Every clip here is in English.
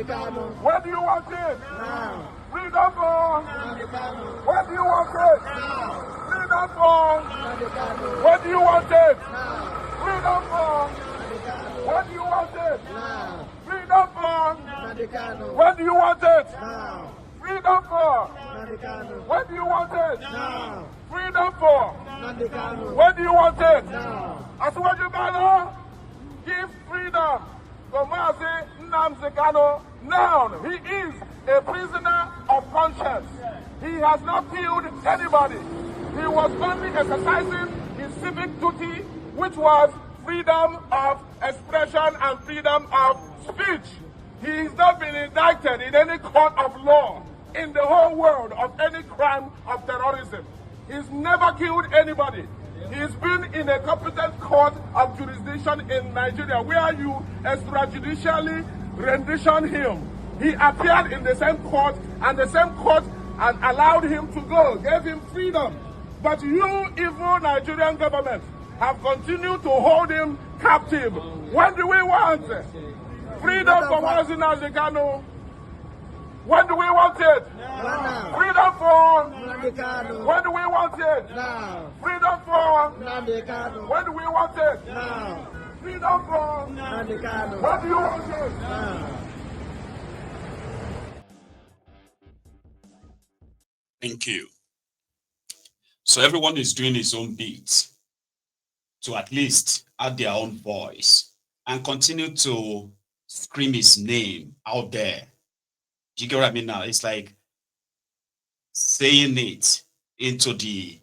When do you want it? Now. Freedom for? When do you want it? Now. Freedom for? When do you want it? Now. Freedom for? When do you want it? Now. Freedom for? When do you want it? Now. Freedom for? When do you want it? Now. Freedom for? When do you want it? Now. As what you got, give freedom to Nnamdi Kanu now. He is a prisoner of conscience. He has not killed anybody. He was only exercising his civic duty, which was freedom of expression and freedom of speech. He has not been indicted in any court of law in the whole world of any crime of terrorism. He's never killed anybody. He's been in a competent court of jurisdiction in Nigeria where you extrajudicially rendition him. He appeared in the same court and the same court and allowed him to go, gave him freedom. But you, evil Nigerian government, have continued to hold him captive. When do we want freedom for Nnamdi Kanu? When do we want it? Now. Freedom for? When do we want it? Now. Freedom for? When do we want it? Now. Freedom for? When do you want it? Now. Thank you. So everyone is doing his own bit to at least add their own voice and continue to scream his name out there. Do you get what I mean now? It's like saying it into the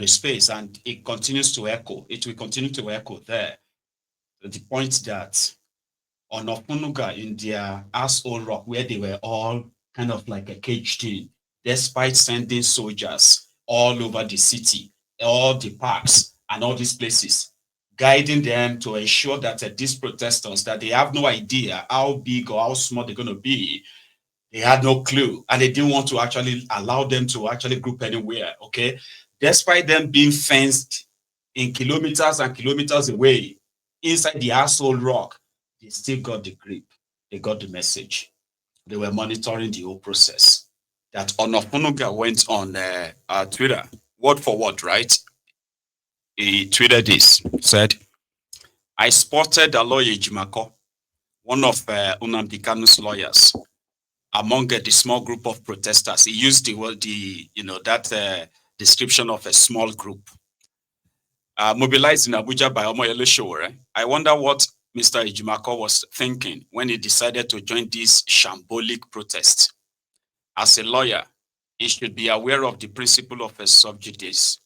space, and it continues to echo. It will continue to echo there. The point that on Ofunuga in their asshole rock, where they were all kind of like a caged in, despite sending soldiers all over the city, all the parks, and all these places, guiding them to ensure that these protesters, that they have no idea how big or how small they're going to be. They had no clue, and they didn't want to actually allow them to actually group anywhere, okay? Despite them being fenced in kilometers and kilometers away, inside the asshole rock, they still got the grip. They got the message. They were monitoring the whole process. That Onofunuga went on Twitter, word for word, right? He tweeted this, said, I spotted a lawyer Jimako, one of Nnamdi Kanu's lawyers, among the small group of protesters. He used the word, that description of a small group. Mobilized in Abuja by Omoyele Sowore. I wonder what Mr. Ejimako was thinking when he decided to join this shambolic protest. As a lawyer, he should be aware of the principle of a sub judice,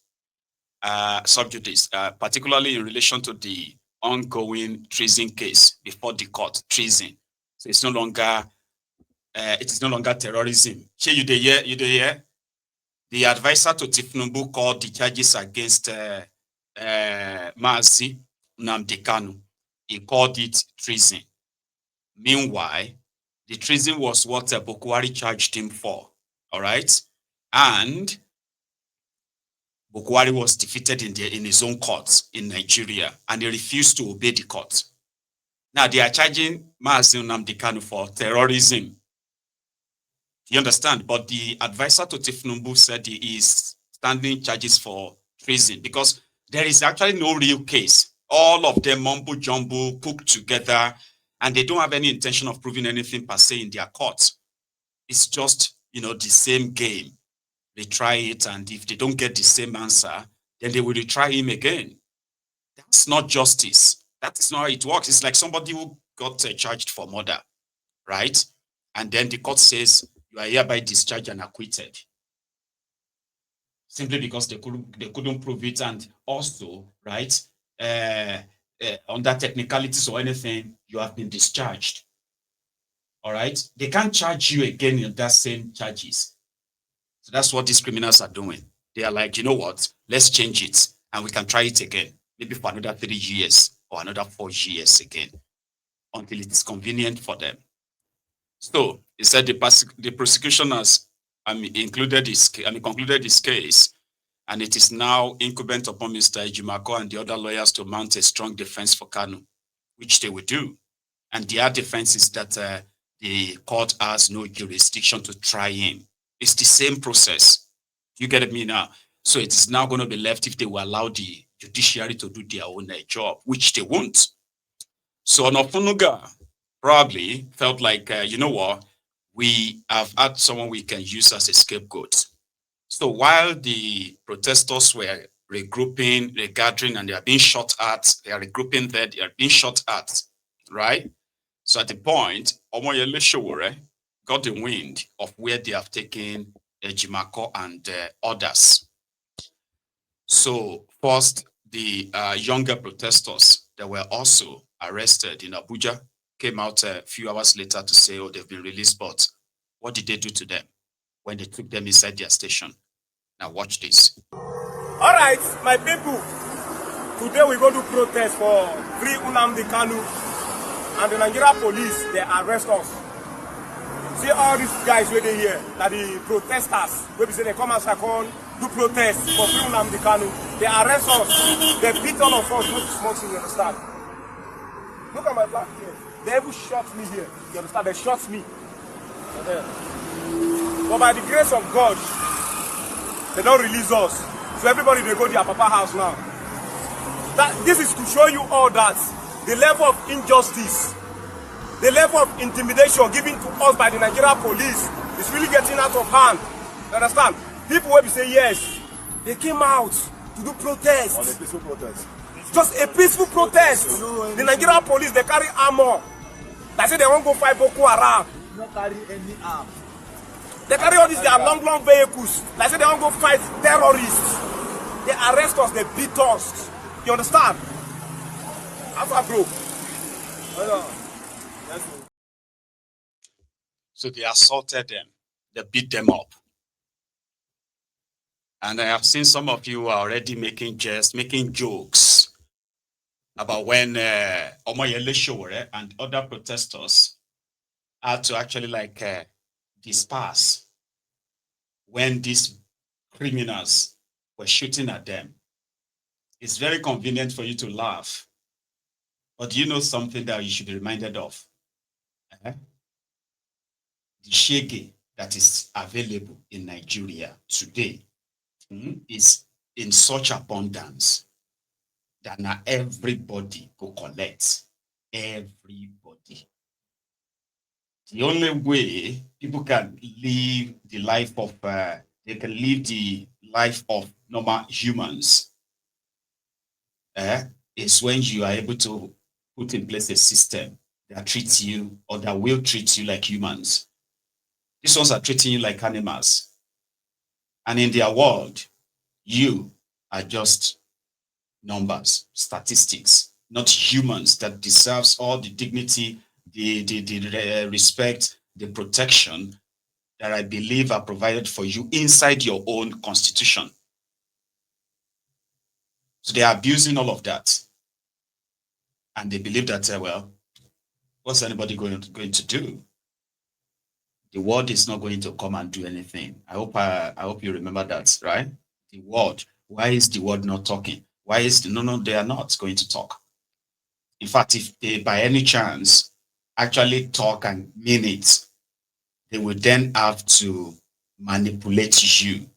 particularly in relation to the ongoing treason case before the court. Treason, so it's no longer it is no longer terrorism. Here you hear the advisor to Tifnumbu called the charges against Mazi Nnamdi Kanu. He called it treason. Meanwhile, the treason was what Bukwari charged him for. All right, and Bukwari was defeated in his own court in Nigeria, and he refused to obey the court. Now they are charging Mazi Nnamdi Kanu for terrorism. You understand? But the advisor to Tifnumbu said he is standing charges for treason because there is actually no real case. All of them mumbo jumbo cooked together, and they don't have any intention of proving anything per se in their courts. It's just, the same game. They try it, and if they don't get the same answer, then they will retry him again. That's not justice. That is not how it works. It's like somebody who got charged for murder, right? And then the court says, you are hereby discharged and acquitted. Simply because they couldn't prove it, and also, right, under technicalities or anything, you have been discharged. All right? They can't charge you again in that same charges. So that's what these criminals are doing. They are like, you know what? Let's change it, and we can try it again, maybe for another 3 years or another 4 years again, until it is convenient for them. So he said the prosecution has concluded this case, and it is now incumbent upon Mr. Ejimako and the other lawyers to mount a strong defense for Kanu, which they will do. And their defense is that the court has no jurisdiction to try him. It's the same process. You get me now? So it's now going to be left if they will allow the judiciary to do their own job, which they won't. So Onofunuga probably felt like, you know what, we have had someone we can use as a scapegoat. So while the protesters were regrouping, regathering, and they are being shot at, they are regrouping there, they are being shot at, right? So at the point, Omoyele Sowore got the wind of where they have taken Ejimako and others. So first, the younger protesters that were also arrested in Abuja came out a few hours later to say, oh, they've been released, but what did they do to them when they took them inside their station? Now watch this. All right, my people, today we're going to protest for free Nnamdi Kanu, and the Nigeria police, they arrest us. See all these guys waiting here, that the protesters, where say they come and second, do protest for free Nnamdi Kanu. They arrest us, they beat all of us with smoking, you understand? Look at my black here. They even shot me here, you understand? They shot me. But by the grace of God, they don't release us. So everybody, they go to their papa house now. This is to show you all that the level of injustice, the level of intimidation given to us by the Nigeria police is really getting out of hand. You understand? People will say yes, they came out to do protest. On a peaceful protest. Just a peaceful protest. The Nigeria police, they carry armor. They say they won't go fight Boko Haram. Not carry any arm. They carry all these their long vehicles. Like I said, they don't go fight terrorists. They arrest us, they beat us. You understand? Alpha bro. So they assaulted them. They beat them up. And I have seen some of you are already making jokes about when Omoyele Sowore and other protesters had to actually disperse when these criminals were shooting at them. It's very convenient for you to laugh. But do you know something that you should be reminded of? The shege that is available in Nigeria today is in such abundance that now everybody go collect. Everybody. The only way people can live the life of normal humans is when you are able to put in place a system that treats you or that will treat you like humans. These ones are treating you like animals. And in their world, you are just numbers, statistics, not humans that deserves all the dignity, the respect, the protection that I believe are provided for you inside your own constitution. So they are abusing all of that. And they believe that, well, what's anybody going to do? The world is not going to come and do anything. I hope you remember that, right? The world. Why is the world not talking? Why is no, they are not going to talk. In fact, if they by any chance actually talk and mean it, they will then have to manipulate you,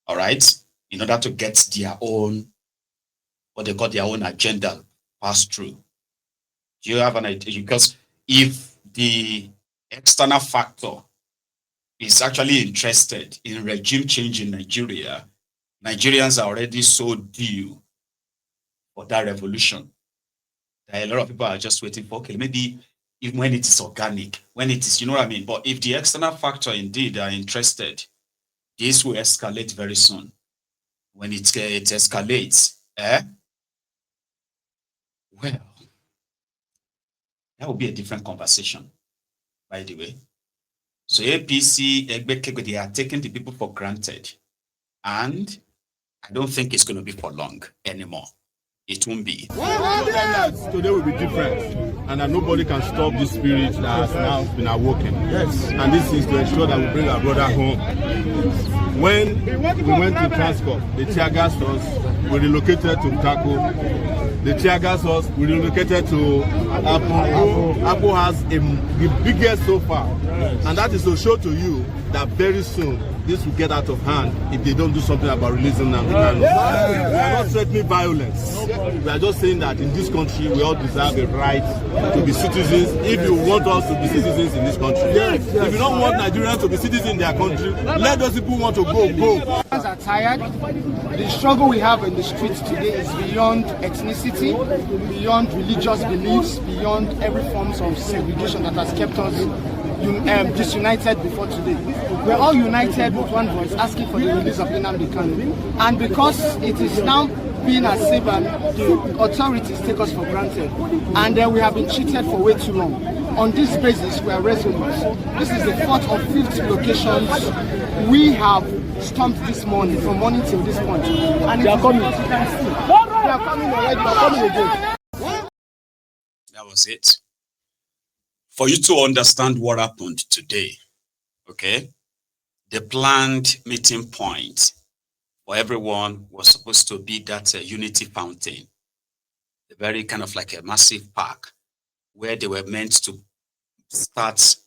all right, in order to get their own, what they call their own agenda passed through. Do you have an idea? Because if the external factor is actually interested in regime change in Nigeria, Nigerians are already so due for that revolution that a lot of people are just waiting for, okay, maybe even when it is organic, when it is, you know what I mean? But if the external factor indeed are interested, this will escalate very soon. When it escalates, well, that will be a different conversation, by the way. So APC, they are taking the people for granted. And I don't think it's going to be for long anymore. It won't be. Today will be different, and that nobody can stop this spirit that has now been awoken. Yes. And this is to ensure that we bring our brother home. When we went to Transcorp, they tear gassed us, we relocated to Kako. They tear gas us. We relocated to Abu. Abu has the biggest so far. And that is to show to you that very soon this will get out of hand if they don't do something about releasing Nnamdi Kanu. We are not threatening violence. We are just saying that in this country we all deserve a right to be citizens. If you want us to be citizens in this country, if you don't want Nigerians to be citizens in their country, let those people who want to go. Nigerians are tired. The struggle we have in the streets today is beyond ethnicity, beyond religious beliefs, beyond every form of segregation that has kept us disunited before today. We're all united with one voice, asking for the release of Nnamdi Kanu. And because it is now being as if the authorities take us for granted, and we have been cheated for way too long. On this basis, we are resolute. This is the 4th or 5th locations we have stomped this morning, from morning till this point. And they are coming. As you can see, they are coming already. They are coming again. That was it. For you to understand what happened today, okay? The planned meeting point for everyone was supposed to be that unity fountain, a very kind of like a massive park where they were meant to start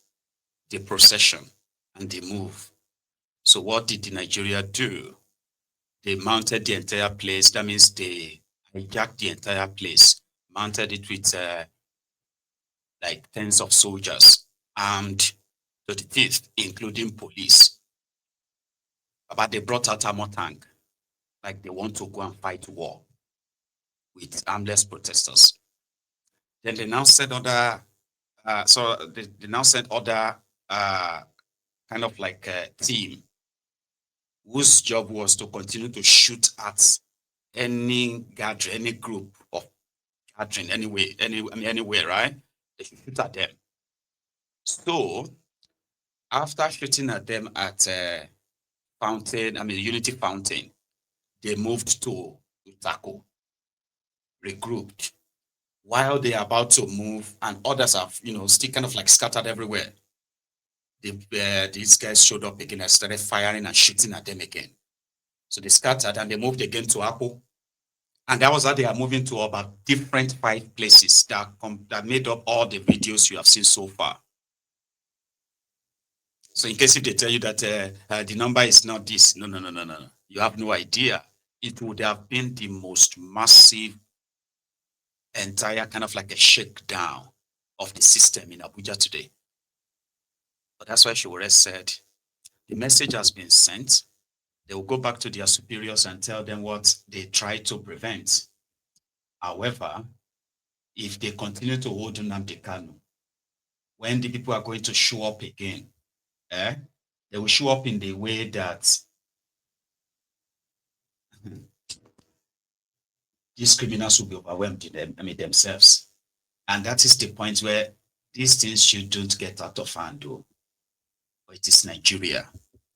the procession and the move. So what did the Nigeria do? They mounted the entire place. That means they hijacked the entire place, mounted it with like tens of soldiers armed to the teeth, including police. But they brought out armor tank, like they want to go and fight war with armless protesters. Then they now sent other, they now sent other kind of like a team whose job was to continue to shoot at any gathering, any group of gathering, anywhere, right? They should shoot at them. So after shooting at them at Unity Fountain, they moved to Utako, regrouped. While they are about to move, and others have, still kind of like scattered everywhere, these guys showed up again and started firing and shooting at them again. So they scattered and they moved again to Apple. And that was how they are moving to about different 5 places that made up all the videos you have seen so far. So in case if they tell you that the number is not this, no. You have no idea. It would have been the most massive, entire kind of like a shakedown of the system in Abuja today. But that's why Sowore said the message has been sent. They will go back to their superiors and tell them what they tried to prevent. However, if they continue to hold Nnamdi Kanu, when the people are going to show up again, they will show up in the way that these criminals will be overwhelmed in themselves. And that is the point where these things shouldn't get out of hand, though. But it is Nigeria.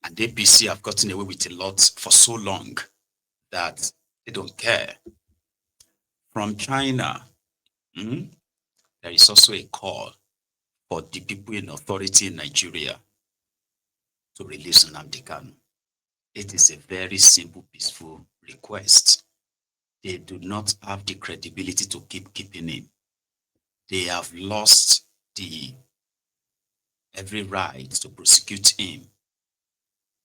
And the APC have gotten away with a lot for so long that they don't care. From China, there is also a call for the people in authority in Nigeria to release Nnamdi Kanu. It is a very simple, peaceful request. They do not have the credibility to keep keeping him. They have lost every right to prosecute him.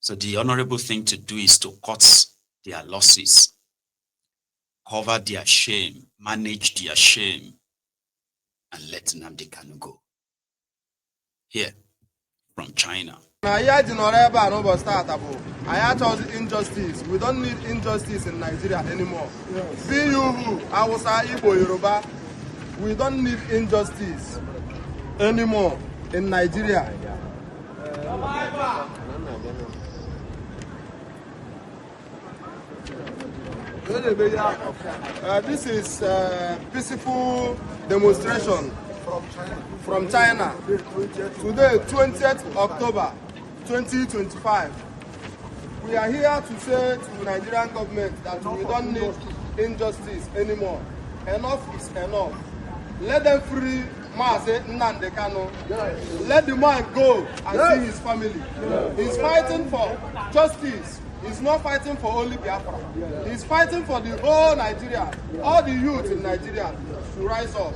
So the honorable thing to do is to cut their losses, cover their shame, manage their shame, and let Nnamdi Kanu go. Here, from China. I chose injustice. We don't need injustice in Nigeria anymore. Yes. Be you who, Hausa, Igbo, Yoruba, we don't need injustice anymore in Nigeria. This is a peaceful demonstration from China. Today, 20th October 2025. We are here to say to the Nigerian government that we don't need injustice anymore. Enough is enough. Let them free Nnamdi Kanu. Let the man go and see his family. He's fighting for justice He's not fighting for only Biafra. He's fighting for the whole Nigeria, all the youth in Nigeria to rise up.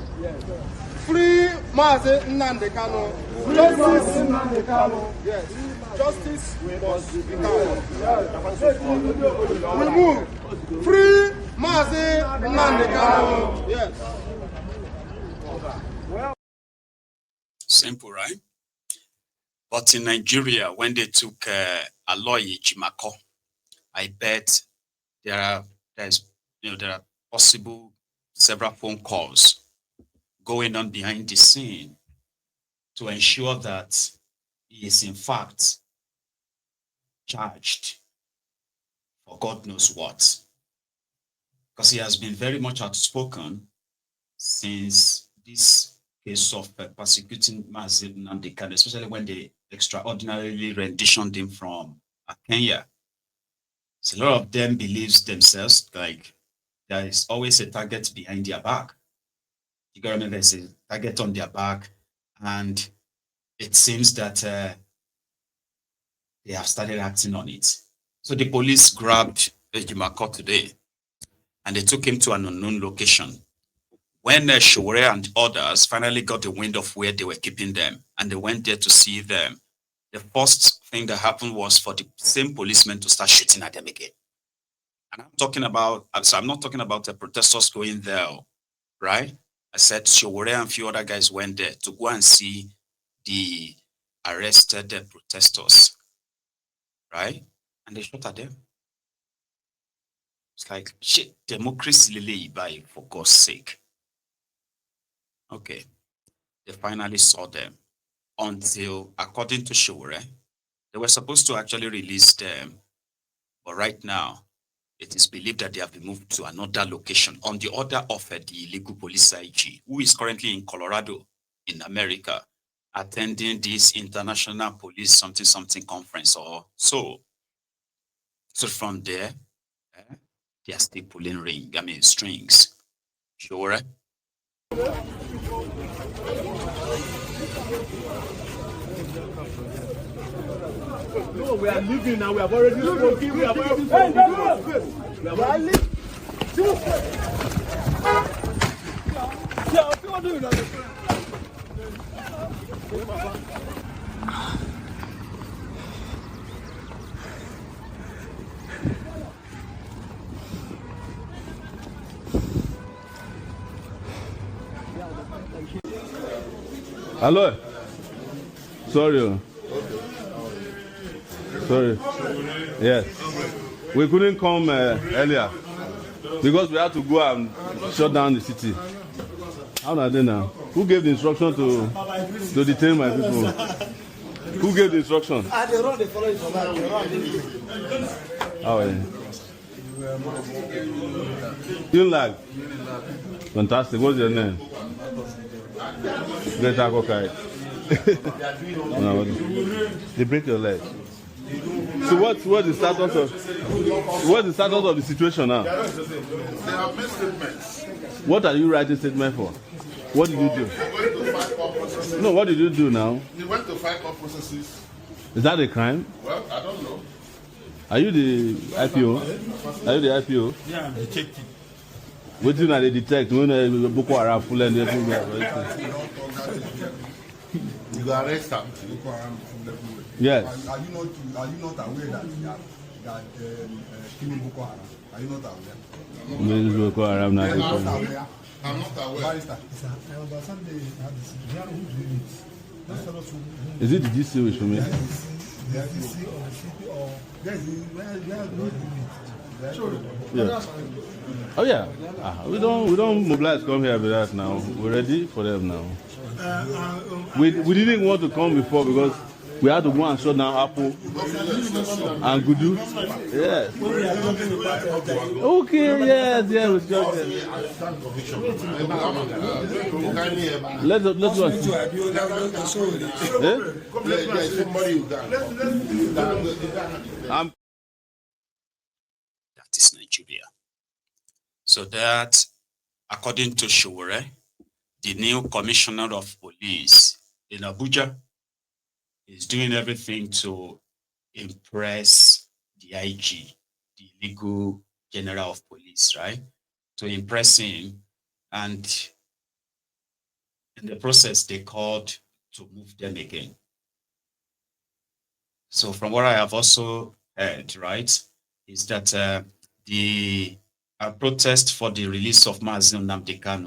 Free Mazi Nnamdi Kanu. Justice Nnamdi Kanu. Yes. Justice must be done. We move. Free Mazi Nnamdi Kanu. Yes. Simple, right? But in Nigeria, when they took Aloyi Jimako, I bet there are possible several phone calls going on behind the scene to ensure that he is in fact charged for God knows what. Because he has been very much outspoken since this case of persecuting Mazi Nnamdi Kanu, especially when they extraordinarily renditioned him from Kenya. So a lot of them believes themselves like there is always a target behind their back. You gotta remember there's a target on their back, and it seems that they have started acting on it. So the police grabbed Ejimako today and they took him to an unknown location. When Sowore and others finally got the wind of where they were keeping them and they went there to see them, the first thing that happened was for the same policemen to start shooting at them again. And I'm not talking about the protesters going there, right? I said Sowore and a few other guys went there to go and see the arrested protesters, right? And they shot at them. It's like, shit, democracy lily by, for God's sake. Okay, they finally saw them until, according to Sowore, they were supposed to actually release them. But right now, it is believed that they have been moved to another location on the order of the illegal police IG, who is currently in Colorado, in America, attending this international police something conference or so. So from there, they are still pulling strings. Sure. No, we are leaving now. We have already spoken. We have already spoken. We have already Hello. Sorry. Sorry. Yes. We couldn't come earlier because we had to go and shut down the city. How are they now? Who gave the instruction to detain my people? Who gave the instruction? How are you? Unlag. Fantastic. What's your name? Great Akokai. They break your leg. So what's the status of the situation now? They have made statements. What are you writing statement for? What did you do? They went to fight court processes. No, what did you do now? They went to fight court processes. Is that a crime? Well, I don't know. Are you the IPO? Are you the IPO? Yeah, they checked it. What do they detect when Boko Haram full and everywhere? You go arrest them. Yes. Are you not aware that killing Boko Haram? Are you not aware? Boko Haram now. I'm not aware. I'm not aware. Barrister, on Sunday, who's doing it? Let's tell us who. Is it the GC which for me? The DC or the CP or where who's doing it? Sure. Yeah. Oh yeah. We don't mobilize come here with that now. We're ready for them now. We didn't want to come before because we had to go and shut down Apple and Gudu. Yes. Okay, yes, we just let's go. That is Nigeria. So that, according to Sowore, the new commissioner of police in Abuja is doing everything to impress the IG, the legal general of police, right, to impress him. And in the process, they called to move them again. So from what I have also heard, right, is that the protest for the release of Nnamdi Kanu